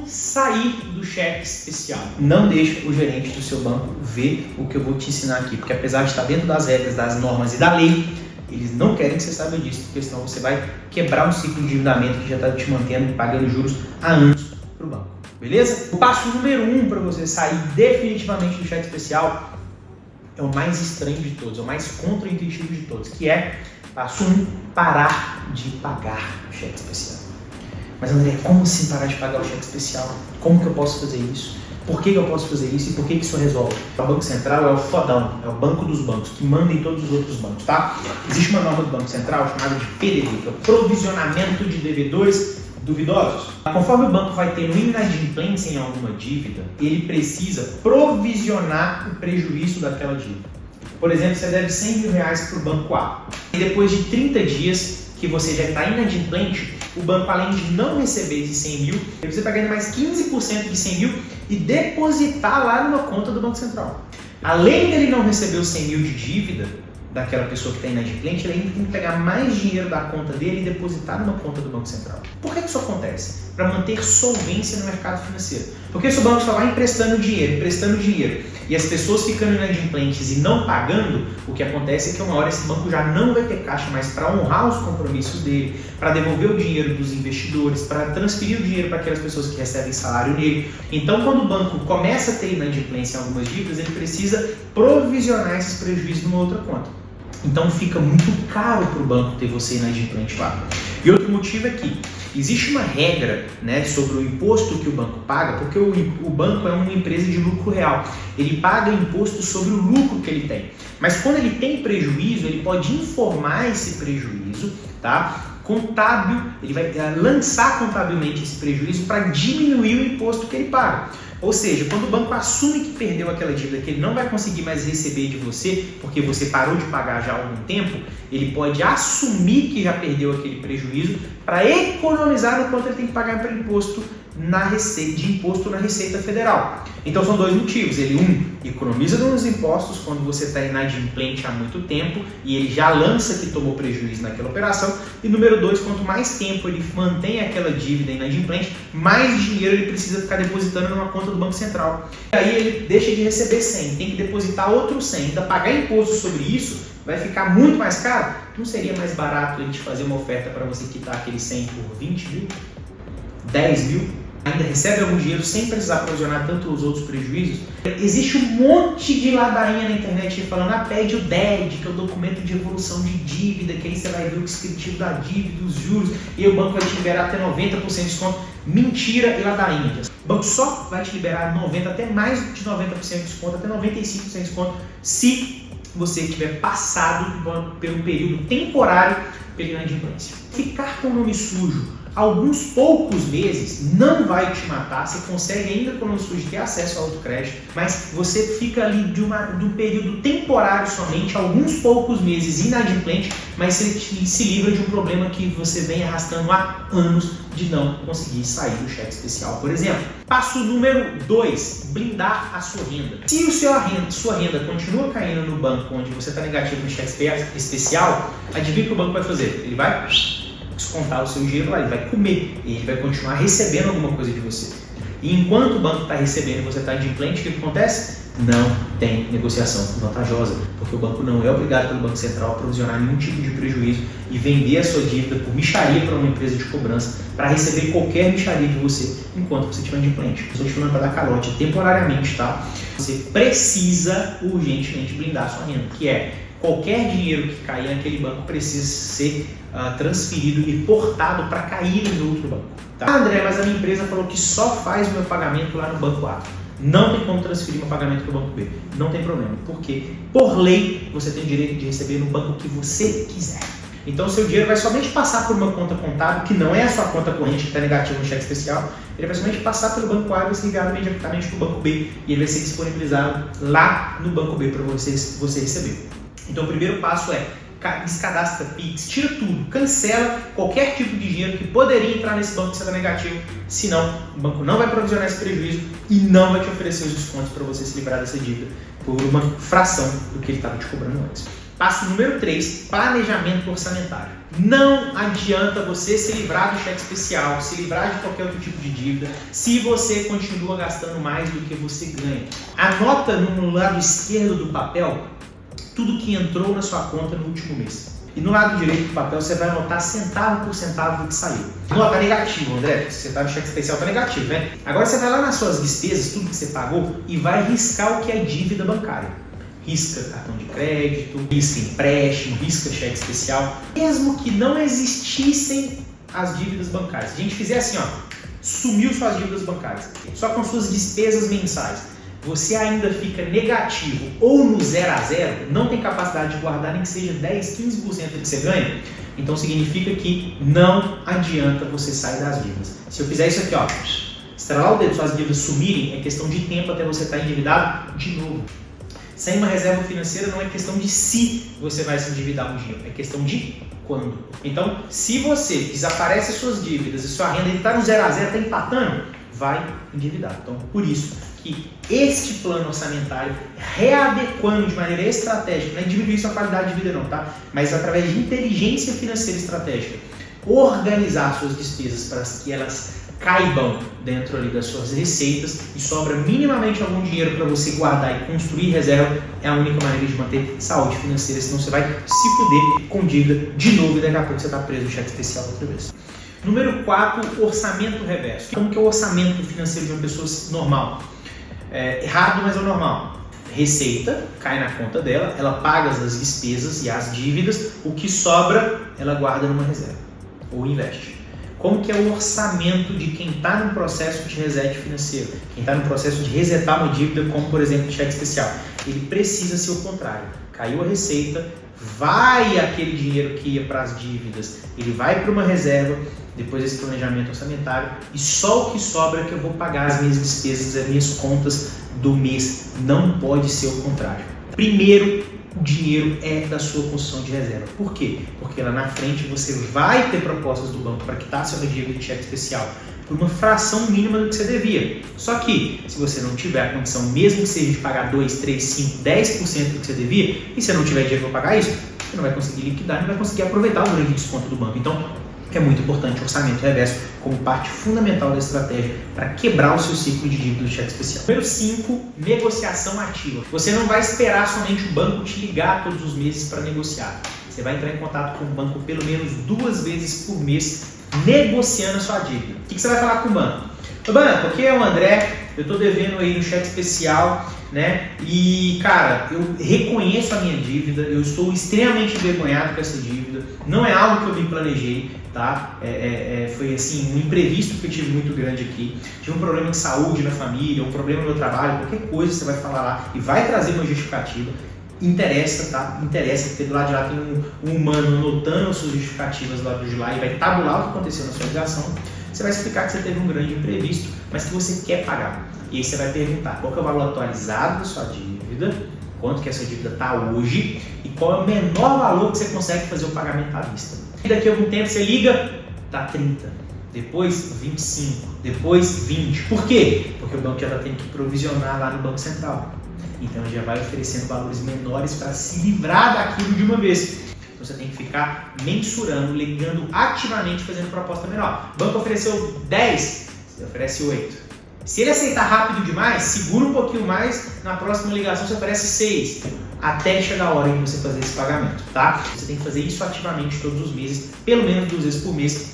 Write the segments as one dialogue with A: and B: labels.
A: Como sair do cheque especial? Não deixe o gerente do seu banco ver o que eu vou te ensinar aqui, porque apesar de estar dentro das regras, das normas e da lei, eles não querem que você saiba disso, porque senão você vai quebrar um ciclo de endividamento que já está te mantendo pagando juros há anos para o banco. Beleza? O passo número 1 para você sair definitivamente do cheque especial é o mais estranho de todos, é o mais contraintuitivo de todos, que é passo 1, parar de pagar o cheque especial. Mas André, como assim parar de pagar o cheque especial? Como que eu posso fazer isso? Por que eu posso fazer isso e por que isso resolve? O Banco Central é o fodão, é o banco dos bancos, que manda em todos os outros bancos, tá? Existe uma norma do Banco Central chamada de PDV, que é o Provisionamento de Devedores Duvidosos. Conforme o banco vai tendo inadimplência em alguma dívida, ele precisa provisionar o prejuízo daquela dívida. Por exemplo, você deve R$100 mil para o banco A. E depois de 30 dias que você já está inadimplente, o banco, além de não receber esses 100 mil, ele precisa pagar ainda mais 15% de 100 mil e depositar lá numa conta do Banco Central. Além dele não receber os 100 mil de dívida daquela pessoa que está inadimplente, ele ainda tem que pegar mais dinheiro da conta dele e depositar numa conta do Banco Central. Por que isso acontece? Para manter solvência no mercado financeiro. Porque se o banco só vai emprestando dinheiro, e as pessoas ficando inadimplentes e não pagando, o que acontece é que uma hora esse banco já não vai ter caixa mais para honrar os compromissos dele, para devolver o dinheiro dos investidores, para transferir o dinheiro para aquelas pessoas que recebem salário nele. Então, quando o banco começa a ter inadimplência em algumas dívidas, ele precisa provisionar esses prejuízos numa outra conta. Então fica muito caro para o banco ter você inadimplente lá. E outro motivo é que existe uma regra, né, sobre o imposto que o banco paga, porque o banco é uma empresa de lucro real. Ele paga imposto sobre o lucro que ele tem. Mas quando ele tem prejuízo, ele pode informar esse prejuízo, tá? Contábil, ele vai lançar contabilmente esse prejuízo para diminuir o imposto que ele paga. Ou seja, quando o banco assume que perdeu aquela dívida, que ele não vai conseguir mais receber de você, porque você parou de pagar já há algum tempo, ele pode assumir que já perdeu aquele prejuízo para economizar no quanto ele tem que pagar para imposto na Receita Federal. Então são dois motivos. Ele, economiza nos impostos quando você está inadimplente há muito tempo e ele já lança que tomou prejuízo naquela operação. E número 2, quanto mais tempo ele mantém aquela dívida inadimplente, mais dinheiro ele precisa ficar depositando numa conta do Banco Central. E aí ele deixa de receber 100, tem que depositar outro 100, ainda pagar imposto sobre isso, vai ficar muito mais caro. Não seria mais barato a gente fazer uma oferta para você quitar aquele 100 por 20 mil? 10 mil? Ainda recebe algum dinheiro sem precisar provisionar tanto os outros prejuízos? Existe um monte de ladainha na internet falando, pede o DED, que é o documento de evolução de dívida, que aí você vai ver o descritivo da dívida, os juros, e o banco vai te liberar até 90% de desconto. Mentira e ladainha. O banco só vai te liberar 90%, até mais de 90% de desconto, até 95% de desconto, se você tiver passado pelo período temporário pela inadimplência. Ficar com o nome sujo alguns poucos meses não vai te matar, você consegue ainda com o nome sujo ter acesso ao autocrédito, mas você fica ali de um período temporário somente, alguns poucos meses inadimplente, mas você se livra de um problema que você vem arrastando há anos de não conseguir sair do cheque especial, por exemplo. Passo número 2, blindar a sua renda. Se sua renda continua caindo no banco onde você está negativo no cheque especial, adivinha o que o banco vai fazer? Ele vai descontar o seu dinheiro lá, ele vai comer e ele vai continuar recebendo alguma coisa de você. E enquanto o banco está recebendo e você está inadimplente, o que acontece? Não tem negociação vantajosa, porque o banco não é obrigado pelo Banco Central a provisionar nenhum tipo de prejuízo e vender a sua dívida por mixaria para uma empresa de cobrança para receber qualquer mixaria de você enquanto você estiver inadimplente. Estou te falando para dar calote temporariamente, tá? Você precisa urgentemente blindar a sua renda, que é qualquer dinheiro que cair naquele banco precisa ser transferido e portado para cair em outro banco. Tá? André, mas a minha empresa falou que só faz o meu pagamento lá no banco A. Não tem como transferir meu pagamento para o banco B. Não tem problema, porque por lei você tem o direito de receber no banco que você quiser. Então seu dinheiro vai somente passar por uma conta contábil, que não é a sua conta corrente que está negativa no cheque especial, ele vai somente passar pelo banco A e vai ser enviado imediatamente para o banco B e ele vai ser disponibilizado lá no banco B para você receber. Então o primeiro passo é descadastra Pix, tira tudo, cancela qualquer tipo de dinheiro que poderia entrar nesse banco que você está negativo, senão o banco não vai provisionar esse prejuízo e não vai te oferecer os descontos para você se livrar dessa dívida por uma fração do que ele estava te cobrando antes. Passo número 3, planejamento orçamentário. Não adianta você se livrar do cheque especial, se livrar de qualquer outro tipo de dívida, se você continua gastando mais do que você ganha. Anota no lado esquerdo do papel tudo que entrou na sua conta no último mês. E no lado direito do papel você vai anotar centavo por centavo do que saiu. Nota negativo, André, você está no cheque especial, está negativo, né? Agora você vai lá nas suas despesas, tudo que você pagou, e vai riscar o que é dívida bancária. Risca cartão de crédito, risca empréstimo, risca cheque especial. Mesmo que não existissem as dívidas bancárias. Se a gente fizer assim, ó, sumiu suas dívidas bancárias, só com suas despesas mensais, você ainda fica negativo ou no 0 a 0, não tem capacidade de guardar nem que seja 10, 15% do que você ganha, então significa que não adianta você sair das dívidas. Se eu fizer isso aqui, ó, estralar o dedo, suas dívidas sumirem, é questão de tempo até você estar endividado de novo. Sem uma reserva financeira não é questão de se você vai se endividar um dia, é questão de quando. Então, se você desaparece as suas dívidas e sua renda está no 0 a 0, está empatando, vai endividar. Então, por isso que este plano orçamentário, readequando de maneira estratégica, não é diminuir sua qualidade de vida não, tá? Mas através de inteligência financeira estratégica, organizar suas despesas para que elas caibam dentro ali das suas receitas e sobra minimamente algum dinheiro para você guardar e construir reserva, é a única maneira de manter saúde financeira, senão você vai se fuder com dívida de novo e daqui a pouco você está preso no cheque especial outra vez. Número 4, orçamento reverso. Como que é o orçamento financeiro de uma pessoa normal? Errado, mas é o normal. Receita cai na conta dela, ela paga as despesas e as dívidas, o que sobra ela guarda numa reserva ou investe. Como que é o orçamento de quem está no processo de reset financeiro, quem está no processo de resetar uma dívida, como por exemplo o cheque especial? Ele precisa ser o contrário. Caiu a receita, vai aquele dinheiro que ia para as dívidas, ele vai para uma reserva, depois desse planejamento orçamentário, e só o que sobra é que eu vou pagar as minhas despesas, as minhas contas do mês. Não pode ser o contrário. Primeiro, o dinheiro é da sua construção de reserva. Por quê? Porque lá na frente você vai ter propostas do banco para quitar sua dívida de cheque especial por uma fração mínima do que você devia. Só que, se você não tiver a condição, mesmo que seja de pagar 2, 3, 5, 10% do que você devia, e você não tiver dinheiro para pagar isso, você não vai conseguir liquidar, não vai conseguir aproveitar o grande desconto do banco. Então, é muito importante o orçamento reverso como parte fundamental da estratégia para quebrar o seu ciclo de dívida do cheque especial. Número 5, negociação ativa. Você não vai esperar somente o banco te ligar todos os meses para negociar. Você vai entrar em contato com o banco pelo menos 2 vezes por mês, negociando a sua dívida. O que você vai falar com o banco? Ô banco, aqui é o André, eu estou devendo aí no cheque especial, né? E, cara, eu reconheço a minha dívida, eu estou extremamente envergonhado com essa dívida, não é algo que eu me planejei, tá? Foi assim, um imprevisto que eu tive muito grande aqui. Tive um problema de saúde na família, um problema no meu trabalho, qualquer coisa você vai falar lá e vai trazer uma justificativa. Interessa, tá? Interessa, porque do lado de lá tem um humano anotando as suas justificativas do lado de lá e vai tabular o que aconteceu na sua ligação. Você vai explicar que você teve um grande imprevisto, mas que você quer pagar. E aí você vai perguntar qual que é o valor atualizado da sua dívida, quanto que essa dívida está hoje e qual é o menor valor que você consegue fazer o pagamento à vista. E daqui a algum tempo você liga, dá 30, depois 25, depois 20. Por quê? Porque o banco já está tendo que provisionar lá no Banco Central. Então já vai oferecendo valores menores para se livrar daquilo de uma vez. Então você tem que ficar mensurando, ligando ativamente, fazendo proposta menor. O banco ofereceu 10, você oferece 8. Se ele aceitar rápido demais, segura um pouquinho mais, na próxima ligação você oferece 6, até chegar a hora em você fazer esse pagamento, tá? Você tem que fazer isso ativamente todos os meses, pelo menos 2 vezes por mês.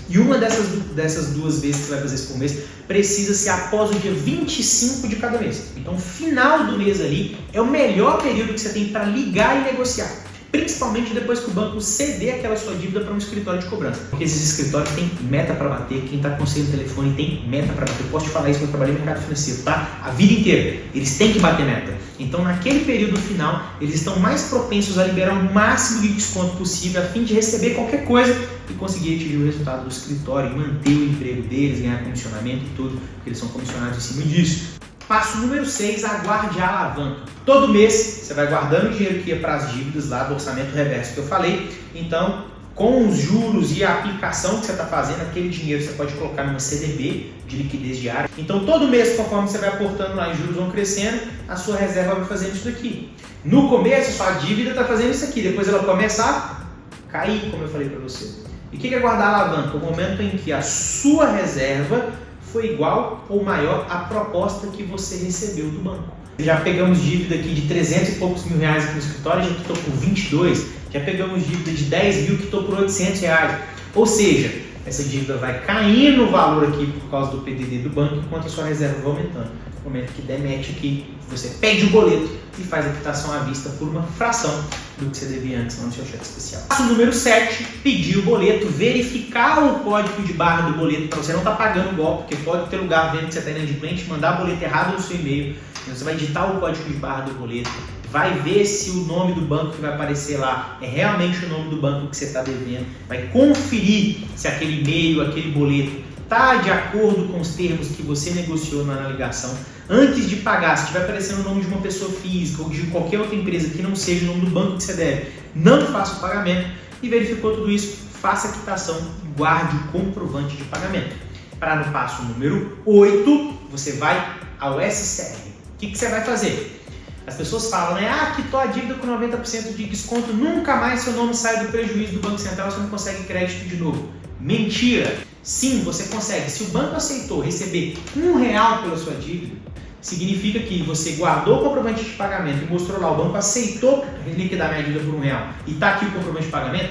A: E uma dessas 2 vezes que você vai fazer isso por mês precisa ser após o dia 25 de cada mês. Então, o final do mês ali é o melhor período que você tem para ligar e negociar. Principalmente depois que o banco ceder aquela sua dívida para um escritório de cobrança. Porque esses escritórios têm meta para bater, quem está com você no telefone tem meta para bater. Eu posso te falar isso, porque eu trabalhei no mercado financeiro, tá? A vida inteira. Eles têm que bater meta. Então, naquele período final, eles estão mais propensos a liberar o máximo de desconto possível a fim de receber qualquer coisa e conseguir atingir o resultado do escritório e manter o emprego deles, ganhar comissionamento e tudo, porque eles são comissionados em cima disso. Passo número 6, aguarde a alavanca. Todo mês você vai guardando o dinheiro que ia para as dívidas lá do orçamento reverso que eu falei. Então, com os juros e a aplicação que você está fazendo, aquele dinheiro você pode colocar numa CDB de liquidez diária. Então todo mês, conforme você vai aportando lá, os juros vão crescendo, a sua reserva vai fazendo isso daqui. No começo, a sua dívida está fazendo isso aqui, depois ela começa a cair, como eu falei para você. E o que é guardar a alavanca? O momento em que a sua reserva foi igual ou maior à proposta que você recebeu do banco. Já pegamos dívida aqui de 300 e poucos mil reais aqui no escritório, já quitou por 22. Já pegamos dívida de 10 mil, quitou por 800 reais. Ou seja, essa dívida vai caindo o valor aqui por causa do PDD do banco, enquanto a sua reserva vai aumentando. No momento que demete aqui, você pede o boleto e faz a quitação à vista por uma fração do que você devia antes lá no seu cheque especial. Passo número 7, pedir o boleto, verificar o código de barra do boleto para você não estar pagando o golpe, porque pode ter lugar vendo que você está inadimplente, mandar boleto errado no seu e-mail. Você vai digitar o código de barra do boleto, vai ver se o nome do banco que vai aparecer lá é realmente o nome do banco que você está devendo, vai conferir se aquele e-mail, aquele boleto está de acordo com os termos que você negociou na ligação. Antes de pagar, se estiver aparecendo o nome de uma pessoa física ou de qualquer outra empresa que não seja o nome do banco que você deve, não faça o pagamento. E verificou tudo isso, faça a quitação e guarde o comprovante de pagamento. Para no passo número 8, você vai ao SCR. O que você vai fazer? As pessoas falam, né? Ah, quitou a dívida com 90% de desconto, nunca mais seu nome sai do prejuízo do Banco Central, você não consegue crédito de novo. Mentira! Sim, você consegue. Se o banco aceitou receber R$1 pela sua dívida, significa que você guardou o comprovante de pagamento e mostrou lá, o banco aceitou liquidar minha dívida por R$1 e está aqui o comprovante de pagamento,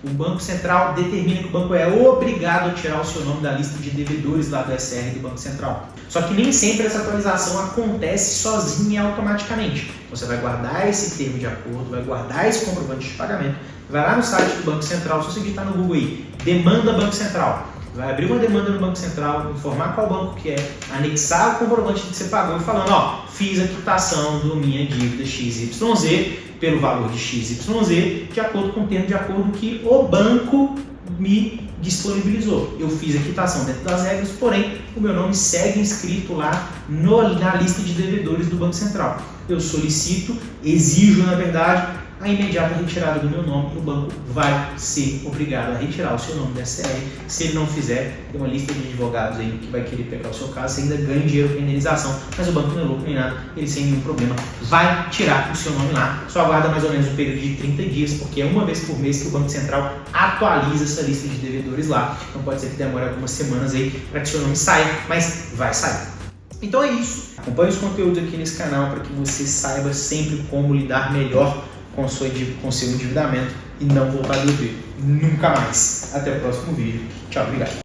A: o Banco Central determina que o banco é obrigado a tirar o seu nome da lista de devedores lá do SR do Banco Central. Só que nem sempre essa atualização acontece sozinha e automaticamente. Você vai guardar esse termo de acordo, vai guardar esse comprovante de pagamento, vai lá no site do Banco Central, se você digitar no Google aí, demanda Banco Central, vai abrir uma demanda no Banco Central, informar qual banco que é, anexar o comprovante que você pagou e falando, ó, fiz a quitação da minha dívida XYZ pelo valor de XYZ, de acordo com o termo de acordo que o banco me disponibilizou. Eu fiz a quitação dentro das regras, porém o meu nome segue inscrito lá na lista de devedores do Banco Central. Eu solicito, exijo na verdade, a imediata retirada do meu nome, o banco vai ser obrigado a retirar o seu nome da SR. Se ele não fizer, tem uma lista de advogados aí que vai querer pegar o seu caso, você ainda ganha dinheiro com a indenização, mas o banco não é louco nem nada, ele sem nenhum problema vai tirar o seu nome lá. Só aguarda mais ou menos um período de 30 dias, porque é uma vez por mês que o Banco Central atualiza essa lista de devedores lá, então pode ser que demore algumas semanas aí para que o seu nome saia, mas vai sair. Então é isso, acompanhe os conteúdos aqui nesse canal para que você saiba sempre como lidar melhor com o seu endividamento e não voltar a dever nunca mais. Até o próximo vídeo. Tchau, obrigado.